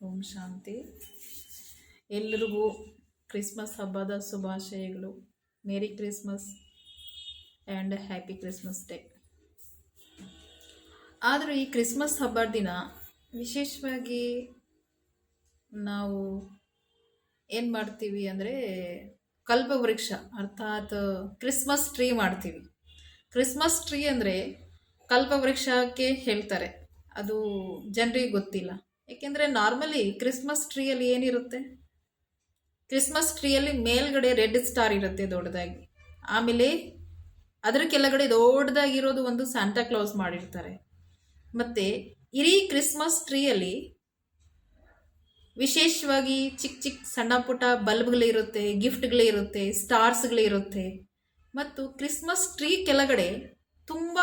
ಓಂ ಶಾಂತಿ. ಎಲ್ಲರಿಗೂ ಕ್ರಿಸ್ಮಸ್ ಹಬ್ಬದ ಶುಭಾಶಯಗಳು. Merry Christmas and happy Christmas day. ಆದರೂ ಈ ಕ್ರಿಸ್ಮಸ್ ಹಬ್ಬದ ದಿನ ವಿಶೇಷವಾಗಿ ನಾವು ಏನು ಮಾಡ್ತೀವಿ ಅಂದರೆ ಕಲ್ಪವೃಕ್ಷ ಅರ್ಥಾತ್ ಕ್ರಿಸ್ಮಸ್ ಟ್ರೀ ಮಾಡ್ತೀವಿ. ಕ್ರಿಸ್ಮಸ್ ಟ್ರೀ ಅಂದರೆ ಕಲ್ಪವೃಕ್ಷಕ್ಕೆ ಹೇಳ್ತಾರೆ, ಅದು ಜನರಿಗೆ ಗೊತ್ತಿಲ್ಲ. ಏಕೆಂದರೆ ನಾರ್ಮಲಿ ಕ್ರಿಸ್ಮಸ್ ಟ್ರೀಯಲ್ಲಿ ಏನಿರುತ್ತೆ, ಕ್ರಿಸ್ಮಸ್ ಟ್ರೀಯಲ್ಲಿ ಮೇಲ್ಗಡೆ ರೆಡ್ ಸ್ಟಾರ್ ಇರುತ್ತೆ ದೊಡ್ಡದಾಗಿ, ಆಮೇಲೆ ಅದರ ಕೆಳಗಡೆ ದೊಡ್ಡದಾಗಿರೋದು ಒಂದು ಸ್ಯಾಂಟಾ ಕ್ಲಾಸ್ ಮಾಡಿರ್ತಾರೆ. ಮತ್ತು ಇಡೀ ಕ್ರಿಸ್ಮಸ್ ಟ್ರೀಯಲ್ಲಿ ವಿಶೇಷವಾಗಿ ಚಿಕ್ಕ ಚಿಕ್ಕ ಸಣ್ಣ ಪುಟ್ಟ ಬಲ್ಬ್ಗಳಿರುತ್ತೆ, ಗಿಫ್ಟ್ಗಳಿರುತ್ತೆ, ಸ್ಟಾರ್ಸ್ಗಳಿರುತ್ತೆ. ಮತ್ತು ಕ್ರಿಸ್ಮಸ್ ಟ್ರೀ ಕೆಳಗಡೆ ತುಂಬ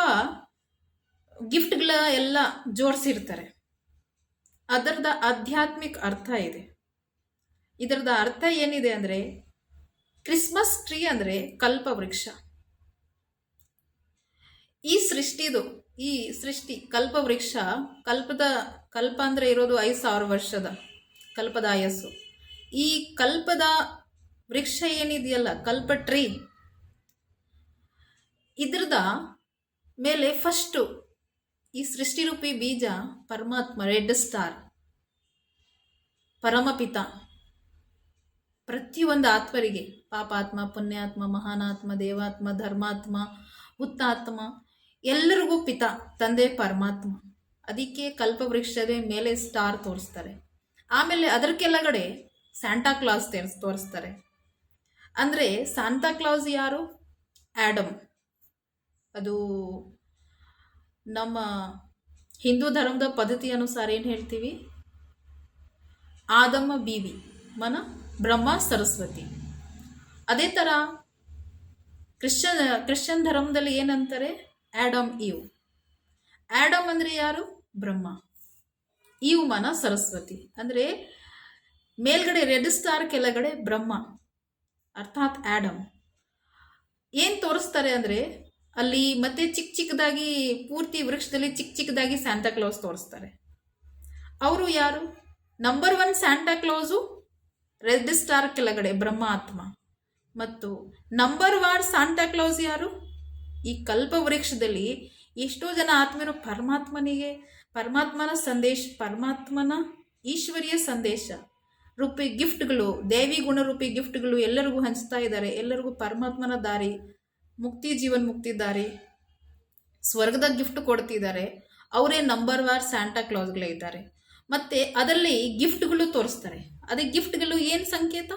ಗಿಫ್ಟ್ಗಳ ಎಲ್ಲ ಜೋಡಿಸಿರ್ತಾರೆ. ಅದರದ ಆಧ್ಯಾತ್ಮಿಕ ಅರ್ಥ ಇದೆ. ಇದರದ ಅರ್ಥ ಏನಿದೆ ಅಂದರೆ, ಕ್ರಿಸ್ಮಸ್ ಟ್ರೀ ಅಂದರೆ ಕಲ್ಪವೃಕ್ಷ. ಈ ಸೃಷ್ಟಿ ಕಲ್ಪವೃಕ್ಷ, ಕಲ್ಪ ಅಂದರೆ ಇರೋದು 5,000 ವರ್ಷದ ಕಲ್ಪದ ಆಯಸ್ಸು. ಈ ಕಲ್ಪದ ವೃಕ್ಷ ಏನಿದೆಯಲ್ಲ, ಕಲ್ಪ ಟ್ರೀ, ಇದ್ರದ ಮೇಲೆ ಫಸ್ಟು ಈ ಸೃಷ್ಟಿರೂಪಿ ಬೀಜ ಪರಮಾತ್ಮ, ರೆಡ್ ಸ್ಟಾರ್, ಪರಮಪಿತ. ಪ್ರತಿಯೊಂದು ಆತ್ಮರಿಗೆ, ಪಾಪಾತ್ಮ, ಪುಣ್ಯಾತ್ಮ, ಮಹಾನಾತ್ಮ, ದೇವಾತ್ಮ, ಧರ್ಮಾತ್ಮ, ಹುತ್ತಾತ್ಮ, ಎಲ್ಲರಿಗೂ ಪಿತ ತಂದೆ ಪರಮಾತ್ಮ. ಅದಕ್ಕೆ ಕಲ್ಪವೃಕ್ಷದ ಮೇಲೆ ಸ್ಟಾರ್ ತೋರಿಸ್ತಾರೆ. ಆಮೇಲೆ ಅದರ ಕೆಳಗಡೆ ಸ್ಯಾಂಟಾ ಕ್ಲಾಸ್ ತೋರಿಸ್ತಾರೆ. ಅಂದರೆ ಸಾಂತಾ ಕ್ಲಾಸ್ ಯಾರು? ಆ್ಯಡಮ್. ಅದು ನಮ್ಮ ಹಿಂದೂ ಧರ್ಮದ ಪದ್ಧತಿ ಅನುಸಾರ ಏನು ಹೇಳ್ತೀವಿ, ಆದಮ್ಮ ಬೀವಿ ಮನ ಬ್ರಹ್ಮ ಸರಸ್ವತಿ. ಅದೇ ಥರ ಕ್ರಿಶ್ಚಿಯನ್ ಧರ್ಮದಲ್ಲಿ ಏನಂತಾರೆ, ಆ್ಯಡಮ್ ಈವ್. ಆ್ಯಡಮ್ ಅಂದರೆ ಯಾರು? ಬ್ರಹ್ಮ. ಈವ್ ಮನ ಸರಸ್ವತಿ. ಅಂದರೆ ಮೇಲ್ಗಡೆ ರೆಡ್ ಸ್ಟಾರ್, ಕೆಳಗಡೆ ಬ್ರಹ್ಮ ಅರ್ಥಾತ್ ಆ್ಯಡಮ್. ಏನು ತೋರಿಸ್ತಾರೆ ಅಂದರೆ, ಅಲ್ಲಿ ಮತ್ತೆ ಚಿಕ್ಕ ಚಿಕ್ಕದಾಗಿ ಪೂರ್ತಿ ವೃಕ್ಷದಲ್ಲಿ ಚಿಕ್ಕ ಚಿಕ್ಕದಾಗಿ ಸ್ಯಾಂಟಾ ಕ್ಲಾಸ್ ತೋರಿಸ್ತಾರೆ. ಅವರು ಯಾರು? Number 1 Santa class red star ಕೆಳಗಡೆ ಬ್ರಹ್ಮ ಆತ್ಮ. ಮತ್ತು ನಂಬರ್ 1 ಸ್ಯಾಂಟಾ ಕ್ಲಾಸ್ ಯಾರು? ಈ ಕಲ್ಪವೃಕ್ಷದಲ್ಲಿ ಎಷ್ಟೋ ಜನ ಆತ್ಮರು ಪರಮಾತ್ಮನ ಸಂದೇಶ, ಪರಮಾತ್ಮನ ಈಶ್ವರೀಯ ಸಂದೇಶ ರೂಪಿ ಗಿಫ್ಟ್ಗಳು, ದೇವಿ ಗುಣರೂಪಿ ಗಿಫ್ಟ್ಗಳು ಎಲ್ಲರಿಗೂ ಹಂಚ್ತಾ ಇದ್ದಾರೆ. ಎಲ್ಲರಿಗೂ ಪರಮಾತ್ಮನ ದಾರಿ, ಮುಕ್ತಿ, ಜೀವನ್ ಮುಕ್ತಿ ದಾರಿ, ಸ್ವರ್ಗದ ಗಿಫ್ಟ್ ಕೊಡ್ತಿದ್ದಾರೆ. ಅವರೇ ನಂಬರ್ 1 ಸ್ಯಾಂಟಾ ಕ್ಲಾಸ್ಗಳಿದ್ದಾರೆ. ಮತ್ತು ಅದರಲ್ಲಿ ಗಿಫ್ಟ್ಗಳು ತೋರಿಸ್ತಾರೆ. ಅದೇ ಗಿಫ್ಟ್ಗಳು ಏನು ಸಂಕೇತ?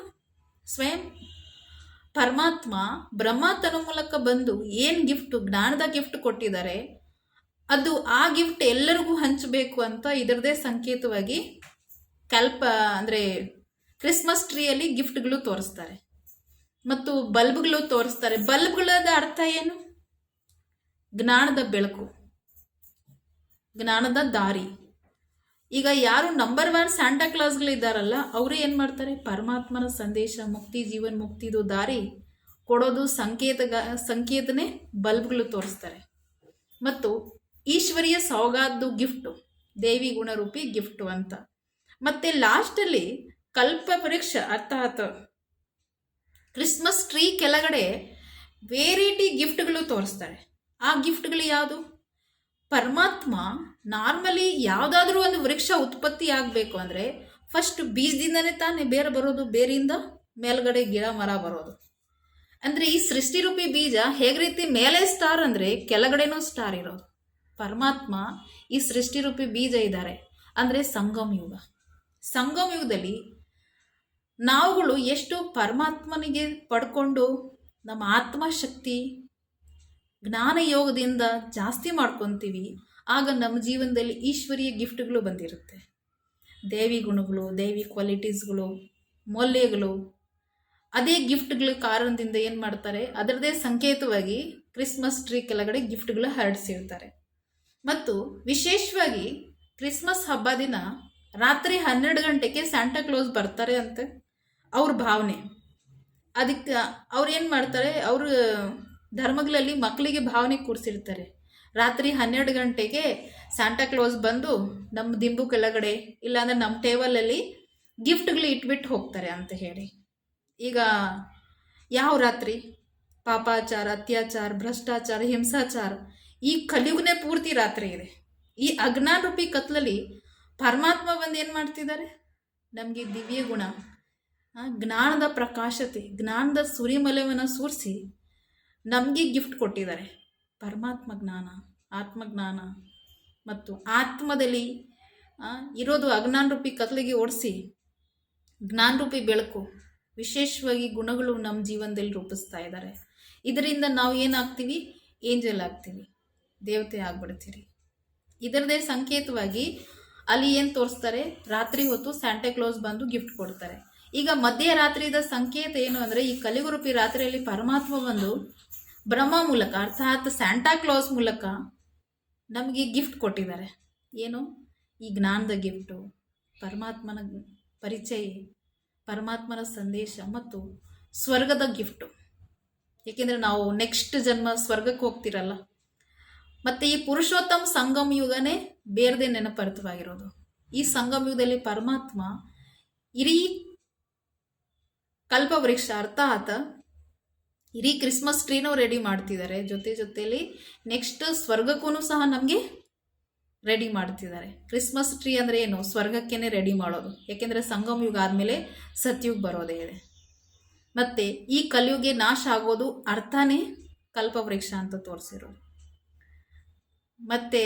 ಸ್ವಯಂ ಪರಮಾತ್ಮ ಬ್ರಹ್ಮ ತನ್ನ ಮೂಲಕ ಬಂದು ಏನು ಗಿಫ್ಟ್, ಜ್ಞಾನದ ಗಿಫ್ಟ್ ಕೊಟ್ಟಿದ್ದಾರೆ, ಅದು ಆ ಗಿಫ್ಟ್ ಎಲ್ಲರಿಗೂ ಹಂಚಬೇಕು ಅಂತ ಇದರದೇ ಸಂಕೇತವಾಗಿ ಅಂದರೆ ಕ್ರಿಸ್ಮಸ್ ಟ್ರೀಯಲ್ಲಿ ಗಿಫ್ಟ್ಗಳು ತೋರಿಸ್ತಾರೆ. ಮತ್ತು ಬಲ್ಬ್ಗಳು ತೋರಿಸ್ತಾರೆ. ಬಲ್ಬ್ಗಳದ ಅರ್ಥ ಏನು? ಜ್ಞಾನದ ಬೆಳಕು, ಜ್ಞಾನದ ದಾರಿ. ಈಗ ಯಾರು ನಂಬರ್ 1 ಸ್ಯಾಂಟಾ ಕ್ಲಾಸ್ಗಳಿದ್ದಾರಲ್ಲ, ಅವರು ಏನು ಮಾಡ್ತಾರೆ? ಪರಮಾತ್ಮನ ಸಂದೇಶ, ಮುಕ್ತಿ, ಜೀವನ್ ಮುಕ್ತಿದು ದಾರಿ ಕೊಡೋದು ಸಂಕೇತನೇ ಬಲ್ಬ್ಗಳು ತೋರಿಸ್ತಾರೆ. ಮತ್ತು ಈಶ್ವರೀಯ ಸೌಗಾದ್ದು ಗಿಫ್ಟು, ದೇವಿ ಗುಣರೂಪಿ ಗಿಫ್ಟು ಅಂತ. ಮತ್ತು ಲಾಸ್ಟಲ್ಲಿ ಕಲ್ಪವೃಕ್ಷ ಅರ್ಥಾತ್ ಕ್ರಿಸ್ಮಸ್ ಟ್ರೀ ಕೆಳಗಡೆ ವೇರೈಟಿ ಗಿಫ್ಟ್ಗಳು ತೋರಿಸ್ತಾರೆ. ಆ ಗಿಫ್ಟ್ಗಳು ಯಾವುದು? ಪರಮಾತ್ಮ ನಾರ್ಮಲಿ ಯಾವುದಾದ್ರೂ ಒಂದು ವೃಕ್ಷ ಉತ್ಪತ್ತಿ ಆಗಬೇಕು ಅಂದರೆ ಫಸ್ಟ್ ಬೀಜದಿಂದನೇ ತಾನೇ ಬೇರೆ ಬರೋದು, ಬೇರಿಂದ ಮೇಲ್ಗಡೆ ಗಿಡ ಮರ ಬರೋದು. ಅಂದರೆ ಈ ಸೃಷ್ಟಿರೂಪಿ ಬೀಜ ಹೇಗೆ ರೀತಿ ಮೇಲೆ ಸ್ಟಾರ್ ಅಂದರೆ ಕೆಳಗಡೆನೂ ಸ್ಟಾರ್ ಇರೋದು. ಪರಮಾತ್ಮ ಈ ಸೃಷ್ಟಿರೂಪಿ ಬೀಜ ಇದ್ದಾರೆ. ಅಂದರೆ ಸಂಗಮ ಯುಗದಲ್ಲಿ ನಾವುಗಳು ಎಷ್ಟು ಪರಮಾತ್ಮನಿಗೆ ಪಡ್ಕೊಂಡು ನಮ್ಮ ಆತ್ಮಶಕ್ತಿ ಜ್ಞಾನ ಯೋಗದಿಂದ ಜಾಸ್ತಿ ಮಾಡ್ಕೊತೀವಿ, ಆಗ ನಮ್ಮ ಜೀವನದಲ್ಲಿ ಈಶ್ವರೀಯ ಗಿಫ್ಟ್ಗಳು ಬಂದಿರುತ್ತೆ. ದೇವಿ ಗುಣಗಳು, ದೇವಿ ಕ್ವಾಲಿಟೀಸ್ಗಳು, ಮೌಲ್ಯಗಳು. ಅದೇ ಗಿಫ್ಟ್ಗಳ ಕಾರಣದಿಂದ ಏನು ಮಾಡ್ತಾರೆ, ಅದರದೇ ಸಂಕೇತವಾಗಿ ಕ್ರಿಸ್ಮಸ್ ಟ್ರೀ ಕೆಳಗಡೆ ಗಿಫ್ಟ್ಗಳು ಹರಡಿಸಿರ್ತಾರೆ. ಮತ್ತು ವಿಶೇಷವಾಗಿ ಕ್ರಿಸ್ಮಸ್ ಹಬ್ಬ ದಿನ ರಾತ್ರಿ 12 ಗಂಟೆಗೆ ಸ್ಯಾಂಟಾ ಕ್ಲಾಸ್ ಬರ್ತಾರೆ ಅಂತೆ ಅವ್ರ ಭಾವನೆ. ಅದಕ್ಕೆ ಅವ್ರು ಏನು ಮಾಡ್ತಾರೆ, ಅವ್ರ ಧರ್ಮಗಳಲ್ಲಿ ಮಕ್ಕಳಿಗೆ ಭಾವನೆ ಕೂರಿಸಿರ್ತಾರೆ. ರಾತ್ರಿ 12 ಗಂಟೆಗೆ ಸ್ಯಾಂಟಾ ಕ್ಲೋಸ್ ಬಂದು ನಮ್ಮ ದಿಂಬು ಕೆಳಗಡೆ ಇಲ್ಲಾಂದ್ರೆ ನಮ್ಮ ಟೇಬಲಲ್ಲಿ ಗಿಫ್ಟ್ಗಳು ಇಟ್ಬಿಟ್ಟು ಹೋಗ್ತಾರೆ ಅಂತ ಹೇಳಿ. ಈಗ ಯಾವ ರಾತ್ರಿ? ಪಾಪಾಚಾರ, ಅತ್ಯಾಚಾರ, ಭ್ರಷ್ಟಾಚಾರ, ಹಿಂಸಾಚಾರ, ಈ ಕಲಿಯುಗನೇ ಪೂರ್ತಿ ರಾತ್ರಿ ಇದೆ. ಈ ಅಜ್ಞಾನ ರೂಪಿ ಕತ್ಲಲ್ಲಿ ಪರಮಾತ್ಮ ಬಂದು ಏನು ಮಾಡ್ತಿದ್ದಾರೆ? ನಮಗೆ ದಿವ್ಯ ಗುಣ, ಜ್ಞಾನದ ಪ್ರಕಾಶತೆ, ಜ್ಞಾನದ ಸುರಿಮಲೆಯನ್ನು ಸೂರಿಸಿ ನಮಗೆ ಗಿಫ್ಟ್ ಕೊಟ್ಟಿದ್ದಾರೆ. ಪರಮಾತ್ಮ ಜ್ಞಾನ, ಆತ್ಮಜ್ಞಾನ ಮತ್ತು ಆತ್ಮದಲ್ಲಿ ಇರೋದು ಅಜ್ಞಾನ ರೂಪಿ ಕತ್ಲಿಗೆ ಓಡಿಸಿ ಜ್ಞಾನ ರೂಪಿ ಬೆಳಕು, ವಿಶೇಷವಾಗಿ ಗುಣಗಳು ನಮ್ಮ ಜೀವನದಲ್ಲಿ ರೂಪಿಸ್ತಾ ಇದ್ದಾರೆ. ಇದರಿಂದ ನಾವು ಏನಾಗ್ತೀವಿ? ಏಂಜಲ್ ಆಗ್ತೀವಿ, ದೇವತೆ ಆಗ್ಬಿಡ್ತೀರಿ. ಇದರದೇ ಸಂಕೇತವಾಗಿ ಅಲ್ಲಿ ಏನು ತೋರಿಸ್ತಾರೆ? ರಾತ್ರಿ ಹೊತ್ತು ಸ್ಯಾಂಟಾ ಕ್ಲೋಸ್ ಬಂದು ಗಿಫ್ಟ್ ಕೊಡ್ತಾರೆ. ಈಗ ಮಧ್ಯರಾತ್ರಿದ ಸಂಕೇತ ಏನು ಅಂದರೆ, ಈ ಕಲಿಗುರುಪಿ ರಾತ್ರಿಯಲ್ಲಿ ಪರಮಾತ್ಮ ಬಂದು ಬ್ರಹ್ಮ ಮೂಲಕ ಅರ್ಥಾತ್ ಸ್ಯಾಂಟಾ ಕ್ಲೋಸ್ ಮೂಲಕ ನಮಗೆ ಗಿಫ್ಟ್ ಕೊಟ್ಟಿದ್ದಾರೆ. ಏನು? ಈ ಜ್ಞಾನದ ಗಿಫ್ಟು, ಪರಮಾತ್ಮನ ಪರಿಚಯ, ಪರಮಾತ್ಮನ ಸಂದೇಶ ಮತ್ತು ಸ್ವರ್ಗದ ಗಿಫ್ಟು. ಏಕೆಂದರೆ ನಾವು ನೆಕ್ಸ್ಟ್ ಜನ್ಮ ಸ್ವರ್ಗಕ್ಕೆ ಹೋಗ್ತಿರಲ್ಲ. ಮತ್ತು ಈ ಪುರುಷೋತ್ತಮ ಸಂಗಮ ಯುಗನೇ ಬೇರೆದೇ ನೆನಪರ್ಥವಾಗಿರೋದು. ಈ ಸಂಗಮ ಯುಗದಲ್ಲಿ ಪರಮಾತ್ಮ ಇಡೀ ಕಲ್ಪವೃಕ್ಷ ಅರ್ಥಾತ್ ಇಡೀ ಕ್ರಿಸ್ಮಸ್ ಟ್ರೀನೂ ರೆಡಿ ಮಾಡ್ತಿದ್ದಾರೆ. ಜೊತೆಯಲ್ಲಿ ನೆಕ್ಸ್ಟ್ ಸ್ವರ್ಗಕ್ಕೂ ಸಹ ನಮಗೆ ರೆಡಿ ಮಾಡ್ತಿದ್ದಾರೆ. ಕ್ರಿಸ್ಮಸ್ ಟ್ರೀ ಅಂದರೆ ಏನು? ಸ್ವರ್ಗಕ್ಕೇ ರೆಡಿ ಮಾಡೋದು. ಯಾಕೆಂದರೆ ಸಂಗಮ ಯುಗ ಆದಮೇಲೆ ಸತ್ಯುಗ ಬರೋದೇ ಇದೆ. ಮತ್ತು ಈ ಕಲಿಯುಗೆ ನಾಶ ಆಗೋದು ಅರ್ಥನೇ ಕಲ್ಪವೃಕ್ಷ ಅಂತ ತೋರಿಸಿರೋದು. ಮತ್ತು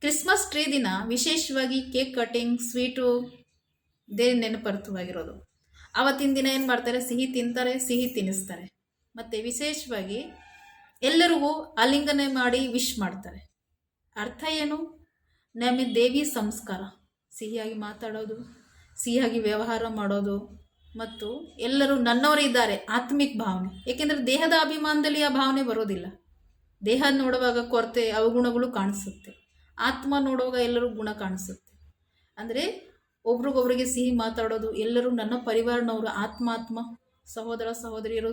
ಕ್ರಿಸ್ಮಸ್ ಟ್ರೀ ದಿನ ವಿಶೇಷವಾಗಿ ಕೇಕ್ ಕಟಿಂಗ್, ಸ್ವೀಟು ದೇ ನೆನಪರ್ಥವಾಗಿರೋದು. ಆವತ್ತಿನ ದಿನ ಏನು ಮಾಡ್ತಾರೆ? ಸಿಹಿ ತಿಂತಾರೆ, ಸಿಹಿ ತಿನ್ನಿಸ್ತಾರೆ. ಮತ್ತು ವಿಶೇಷವಾಗಿ ಎಲ್ಲರಿಗೂ ಆಲಿಂಗನೆ ಮಾಡಿ ವಿಶ್ ಮಾಡ್ತಾರೆ. ಅರ್ಥ ಏನು? ನಮ್ಮ ದೇವಿ ಸಂಸ್ಕಾರ, ಸಿಹಿಯಾಗಿ ಮಾತಾಡೋದು, ಸಿಹಿಯಾಗಿ ವ್ಯವಹಾರ ಮಾಡೋದು ಮತ್ತು ಎಲ್ಲರೂ ನನ್ನವರಿದ್ದಾರೆ ಆತ್ಮಿಕ ಭಾವನೆ. ಏಕೆಂದರೆ ದೇಹದ ಅಭಿಮಾನದಲ್ಲಿ ಆ ಭಾವನೆ ಬರೋದಿಲ್ಲ. ದೇಹ ನೋಡುವಾಗ ಕೊರತೆ, ಅವಗುಣಗಳು ಕಾಣಿಸುತ್ತೆ. ಆತ್ಮ ನೋಡುವಾಗ ಎಲ್ಲರೂ ಗುಣ ಕಾಣಿಸುತ್ತೆ. ಅಂದರೆ ಒಬ್ರಿಗೊಬ್ರಿಗೆ ಸಿಹಿ ಮಾತಾಡೋದು, ಎಲ್ಲರೂ ನನ್ನ ಪರಿವಾರನವರು, ಆತ್ಮ ಸಹೋದರ ಸಹೋದರಿಯರು,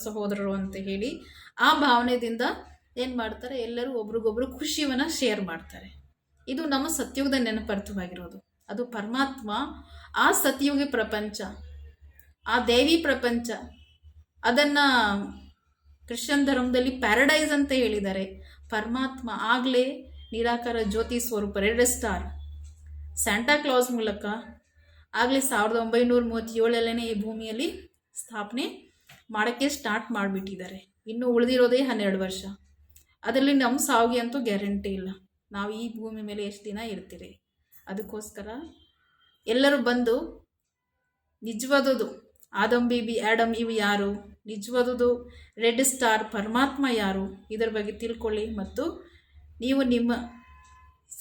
ಸಹೋದರರು ಅಂತ ಹೇಳಿ ಆ ಭಾವನೆಯಿಂದ ಏನು ಮಾಡ್ತಾರೆ? ಎಲ್ಲರೂ ಒಬ್ರಿಗೊಬ್ರು ಖುಷಿಯನ್ನು ಶೇರ್ ಮಾಡ್ತಾರೆ. ಇದು ನಮ್ಮ ಸತ್ಯುಗದ ನೆನಪರ್ಥವಾಗಿರೋದು. ಅದು ಪರಮಾತ್ಮ ಆ ಸತ್ಯುಗಿ ಪ್ರಪಂಚ, ಆ ದೇವಿ ಪ್ರಪಂಚ, ಅದನ್ನು ಕ್ರಿಶ್ಚಿಯನ್ ಧರ್ಮದಲ್ಲಿ ಪ್ಯಾರಡೈಸ್ ಅಂತ ಹೇಳಿದ್ದಾರೆ. ಪರಮಾತ್ಮ ಆಗಲೇ ನಿರಾಕಾರ ಜ್ಯೋತಿ ಸ್ವರೂಪ ರೆಡ್ ಸ್ಟಾರ್ ಸ್ಯಾಂಟಾ ಕ್ಲಾಸ್ ಮೂಲಕ ಆಗಲೇ 1937 ಈ ಭೂಮಿಯಲ್ಲಿ ಸ್ಥಾಪನೆ ಮಾಡೋಕ್ಕೆ ಸ್ಟಾರ್ಟ್ ಮಾಡಿಬಿಟ್ಟಿದ್ದಾರೆ. ಇನ್ನು ಉಳಿದಿರೋದೇ 12 ವರ್ಷ. ಅದರಲ್ಲಿ ನಮ್ಮ ಸಾವಿಗೆ ಅಂತೂ ಗ್ಯಾರಂಟಿ ಇಲ್ಲ. ನಾವು ಈ ಭೂಮಿ ಮೇಲೆ ಎಷ್ಟು ದಿನ ಇರ್ತೀರಿ. ಅದಕ್ಕೋಸ್ಕರ ಎಲ್ಲರೂ ಬಂದು ನಿಜವಾದದು ಆದಮ್ ಬಿಬಿ ಆ್ಯಡಮ್ ಇವು ಯಾರು, ನಿಜವಾದದು ರೆಡ್ ಸ್ಟಾರ್ ಪರಮಾತ್ಮ ಯಾರು, ಇದರ ಬಗ್ಗೆ ತಿಳ್ಕೊಳ್ಳಿ. ಮತ್ತು ನೀವು ನಿಮ್ಮ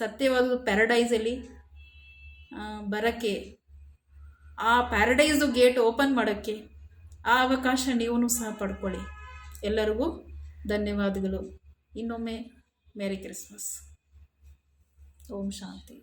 ಸತ್ಯವಾದ ಪ್ಯಾರಡೈಸಲ್ಲಿ ಬರೋಕ್ಕೆ, ಆ ಪ್ಯಾರಡೈಸು ಗೇಟ್ ಓಪನ್ ಮಾಡೋಕ್ಕೆ ಆ ಅವಕಾಶ ನೀವೂ ಸಹ ಪಡ್ಕೊಳ್ಳಿ. ಎಲ್ಲರಿಗೂ ಧನ್ಯವಾದಗಳು. ಇನ್ನೊಮ್ಮೆ ಮೇರಿ ಕ್ರಿಸ್ಮಸ್. ಓಂ ಶಾಂತಿ.